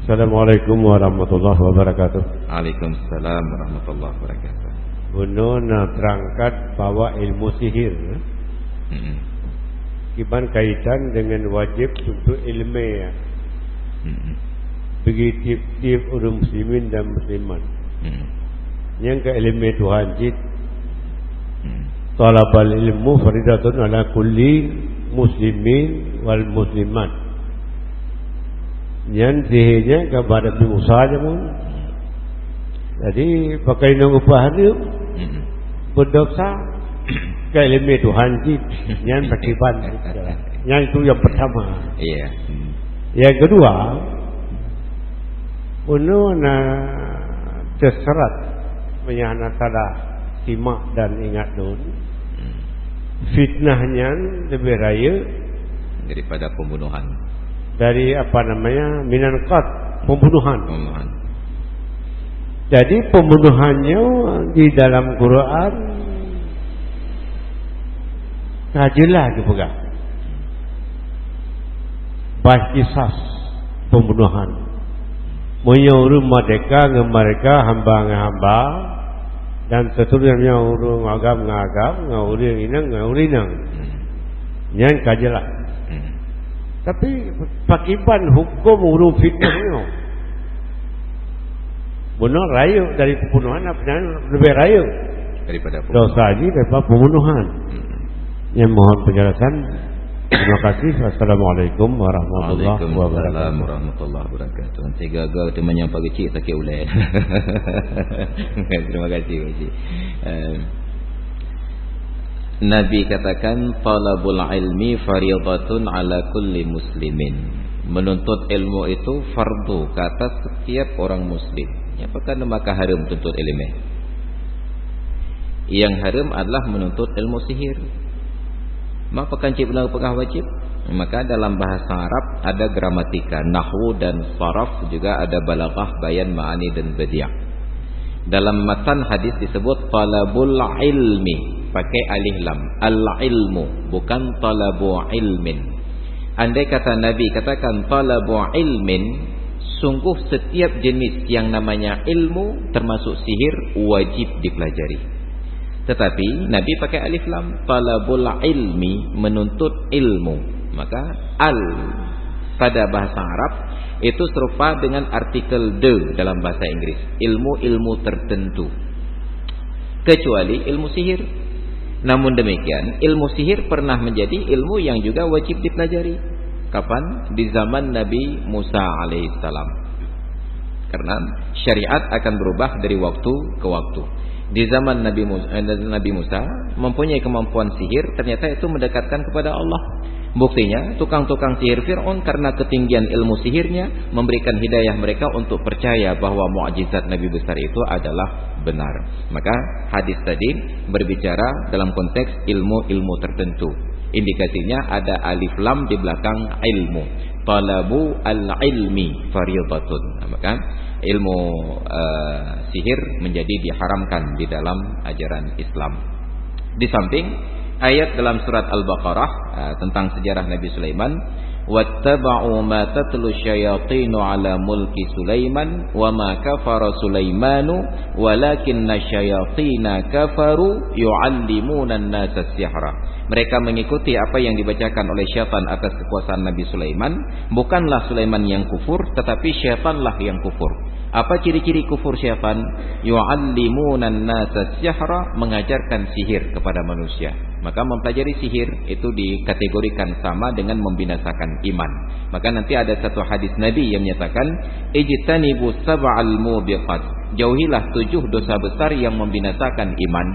Assalamualaikum warahmatullahi wabarakatuh. Waalaikumsalam warahmatullahi wabarakatuh. Buno nak terangkat bahwa ilmu sihir kiban kaitan dengan wajib untuk ilmiah bagi tiap-tiap orang muslimin dan musliman yang ke ilmu Tuhan jid talabal ilmu faridatun ala kulli muslimin wal muslimat. Yang sihirnya kepada Musa aja pun. Jadi pakai nunggu pahadu berdosa ke ilmu Tuhan jid yang berkiban. Yang itu yang pertama. Iya. Yang kedua, uno na terserat menyana tada simak dan ingat nun. Fitnahnya lebih raya daripada pembunuhan. Dari apa namanya minan qat, pembunuhan. Jadi pembunuhannya di dalam Quran kajilah dipegang. Kisah pembunuhan. Menyuruh mereka hamba-hamba dan seterusnya urung ngagam, ngauring inang. Yang kajilah. Tapi pakiban hukum urung fitnahnya. Bunuh rayu dari pembunuhan lebih rayu daripada pembunuhan. Dosa ini daripada pembunuhan. Yang mohon penjelasan. Terima kasih. Assalamualaikum warahmatullahi wabarakatuh. Waalaikumsalam warahmatullahi wabarakatuh. Nanti gagal temannya pagi cik sakit ulai. Terima kasih. Nabi katakan talabul ilmi fariidatun ala kulli muslimin. Menuntut ilmu itu fardu ke atas setiap orang muslim. Apakah maka haram tuntut ilmu? Yang haram adalah menuntut ilmu sihir. Maka kancik benar apakah wajib? Maka dalam bahasa Arab ada gramatika, nahwu dan saraf, juga ada balaghah, bayan, ma'ani dan badi'ah. Dalam matan hadis disebut talabul ilmi pakai alif lam, al-ilmu bukan talabu ilmin. Andai kata Nabi katakan talabu ilmin, sungguh setiap jenis yang namanya ilmu termasuk sihir wajib dipelajari. Tetapi Nabi pakai alif lam, talabul ilmi, menuntut ilmu. Maka al pada bahasa Arab itu serupa dengan artikel de dalam bahasa Inggris, ilmu-ilmu tertentu, kecuali ilmu sihir. Namun demikian, ilmu sihir pernah menjadi ilmu yang juga wajib dipelajari. Kapan? Di zaman Nabi Musa alaihissalam. Karena syariat akan berubah dari waktu ke waktu. Di zaman Nabi Musa mempunyai kemampuan sihir, ternyata itu mendekatkan kepada Allah. Buktinya tukang-tukang sihir Fir'aun karena ketinggian ilmu sihirnya memberikan hidayah mereka untuk percaya bahwa mukjizat Nabi besar itu adalah benar. Maka hadis tadi berbicara dalam konteks ilmu-ilmu tertentu. Indikasinya ada alif lam di belakang ilmu. Talabu al-ilmi fariidatun. Maka ilmu sihir menjadi diharamkan di dalam ajaran Islam. Di samping ayat dalam surat Al-Baqarah tentang sejarah Nabi Sulaiman, wattaba'u ma tatlu syayatinu ala mulki Sulaiman wa ma kafara Sulaimanu walakinna syayatina kafaru yu'allimuna an-nasa sihra. Mereka mengikuti apa yang dibacakan oleh syaitan atas kekuasaan Nabi Sulaiman. Bukanlah Sulaiman yang kufur, tetapi syaitanlah yang kufur. Apa ciri-ciri kufur syaitan? Yu'allimuna an-nasa sihra, mengajarkan sihir kepada manusia. Maka mempelajari sihir itu dikategorikan sama dengan membinasakan iman. Maka nanti ada satu hadis Nabi yang menyatakan, ijtanibu sab'al mubiqat, jauhilah 7 dosa besar yang membinasakan iman.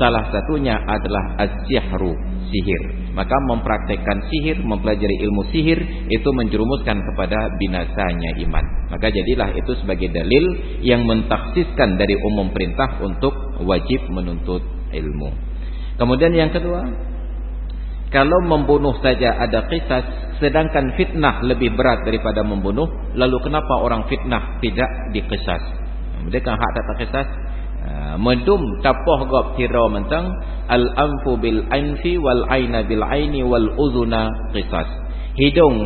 Salah satunya adalah as-sihru, sihir. Maka mempraktekkan sihir, mempelajari ilmu sihir itu menjerumuskan kepada binasanya iman. Maka jadilah itu sebagai dalil yang mentaksiskan dari umum perintah untuk wajib menuntut ilmu. Kemudian yang kedua, kalau membunuh saja ada qisas, sedangkan fitnah lebih berat daripada membunuh, lalu kenapa orang fitnah tidak diqisas? Mereka hak tak qisas. Medum tapoh gop tira mentang al-anfu bil anfi wal aina bil aini wal udhuna qisas. Hidung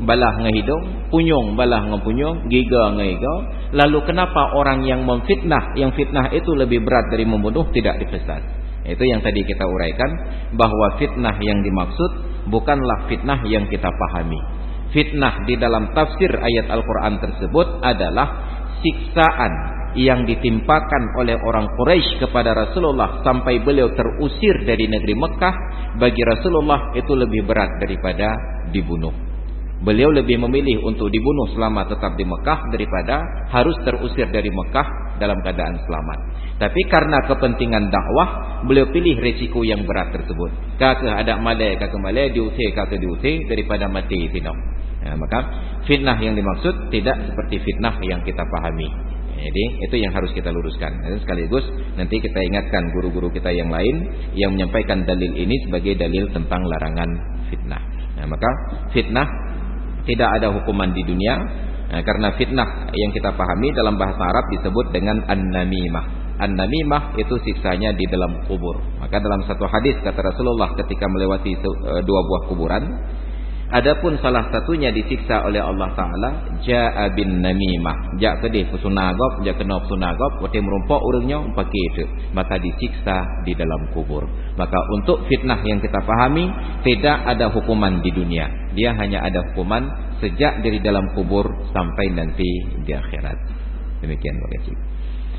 balah ngehidung, punyung balah ngepunyung, giga ngegiga. Lalu kenapa orang yang memfitnah, yang fitnah itu lebih berat dari membunuh, tidak dipesan. Itu yang tadi kita uraikan, bahwa fitnah yang dimaksud bukanlah fitnah yang kita pahami. Fitnah di dalam tafsir ayat Al-Quran tersebut adalah siksaan yang ditimpakan oleh orang Quraisy kepada Rasulullah sampai beliau terusir dari negeri Mekah. Bagi Rasulullah itu lebih berat daripada dibunuh. Beliau lebih memilih untuk dibunuh selama tetap di Mekah daripada harus terusir dari Mekah dalam keadaan selamat. Tapi karena kepentingan dakwah, beliau pilih resiko yang berat tersebut. Kakak ada malai, kakak malai, diusir, kakak diusir, daripada mati tidak. Maka fitnah yang dimaksud tidak seperti fitnah yang kita pahami. Jadi itu yang harus kita luruskan. Dan sekaligus nanti kita ingatkan guru-guru kita yang lain yang menyampaikan dalil ini sebagai dalil tentang larangan fitnah. Maka fitnah tidak ada hukuman di dunia, karena fitnah yang kita pahami dalam bahasa Arab disebut dengan an-namimah. An-namimah itu siksanya di dalam kubur. Maka dalam satu hadis kata Rasulullah ketika melewati dua buah kuburan, adapun salah satunya disiksa oleh Allah Ta'ala, ja'a bin namimah, ja' kedih pusunagop, ja' kenop sunagop, wate merumpok urangnya pakai itu, maka disiksa di dalam kubur. Maka untuk fitnah yang kita pahami tidak ada hukuman di dunia, dia hanya ada hukuman sejak dari dalam kubur sampai nanti di akhirat. Demikian Pak Kecik.